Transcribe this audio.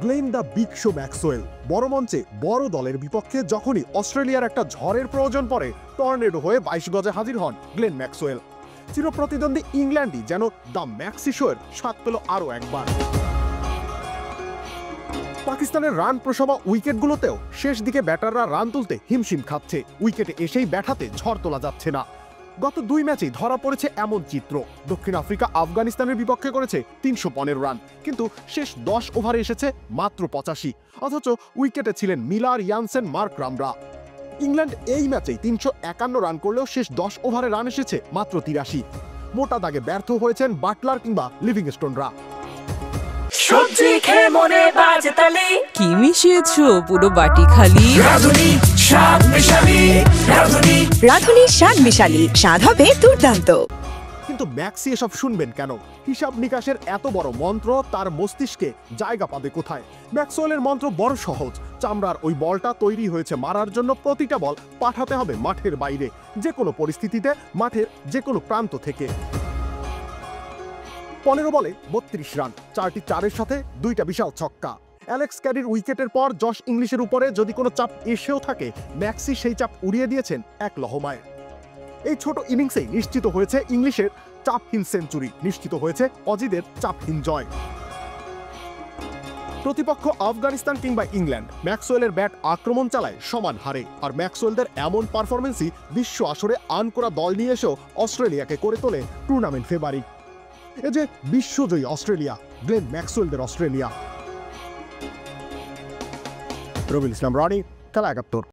Glenn the big show Maxwell বড় মঞ্চে বড় দলের বিপক্ষে যখনই অস্ট্রেলিয়ার একটা ঝড়ের প্রয়োজন পড়ে টর্নেডো হয়ে 22 গজে হাজির হন গ্লেন ম্যাক্সওয়েল। চিরপ্রতিদ্বন্দ্বী ইংল্যান্ডই যেন দ্য ম্যাক্সি শোয়ের স্বাদ পেল আরও একবার। পাকিস্তানের রান প্রসবা উইকেটগুলোতেও শেষ দিকে ব্যাটাররা রান তুলতে হিমশিম খাচ্ছে, উইকেটে এসেই ব্যাটাতে ঝড় তোলা যাচ্ছে না। গত 2 ম্যাচেই ধরা পড়েছে এমন চিত্র। দক্ষিণ আফ্রিকা আফগানিস্তানের বিপক্ষে করেছে 315 রান, কিন্তু শেষ 10 ওভারে এসেছে মাত্র 85, অথচ উইকেটে ছিলেন মিলার, ইয়ানসেন, মার্করামরা। ইংল্যান্ড এই ম্যাচেই 351 রান করলেও শেষ 10 ওভারে রান এসেছে মাত্র 83। মোটা দাগে ব্যর্থ হয়েছেন বাটলার কিংবা লিভিংস্টোনরা। সবজি খেয়ে মনে বাজে তালি, কি মিশিয়েছো পুরো বাটি খালি? রাঁধুনি স্বাদ মিশালি, রাঁধুনি স্বাদ মিশালি, স্বাদ হবে দুর্দান্ত। কিন্তু ম্যাক্সি এসব শুনবেন কেন? হিসাব নিকাশের এত বড় মন্ত্র তার মস্তিষ্কে জায়গা পাবে কোথায়? ম্যাক্সওয়েলের মন্ত্র বড় সহজ। চামড়ার ওই বলটা তৈরি হয়েছে মারার জন্য, প্রতিটা বল পাঠাতে হবে মাঠের বাইরে, যে কোনো পরিস্থিতিতে, মাঠের যে কোনো প্রান্ত থেকে। 15 বলে 32 রান, 4টি চারের সাথে 2টা বিশাল ছক্কা। অ্যালেক্স ক্যারির উইকেটের পর জশ ইংলিশের উপরে যদি কোনো চাপ এসেও থাকে, ম্যাক্সি সেই চাপ উড়িয়ে দিয়েছেন এক লহমায়। এই ছোট ইনিংসেই নিশ্চিত হয়েছে ইংলিশের চাপহীন সেঞ্চুরি, নিশ্চিত হয়েছে অজিদের চাপহীন জয়। প্রতিপক্ষ আফগানিস্তান কিংবা ইংল্যান্ড, ম্যাক্সওয়েলের ব্যাট আক্রমণ চালায় সমান হারে, আর ম্যাক্সওয়েলদের এমন পারফরমেন্সই বিশ্ব আসরে আন করা দল নিয়ে এসেও অস্ট্রেলিয়াকে করে তোলে টুর্নামেন্ট ফেভারিট। এ যে বিশ্বজয়ী অস্ট্রেলিয়া, গ্লেন ম্যাক্সওয়েলদের অস্ট্রেলিয়া। রবিউল ইসলাম রনি, খেলা 71।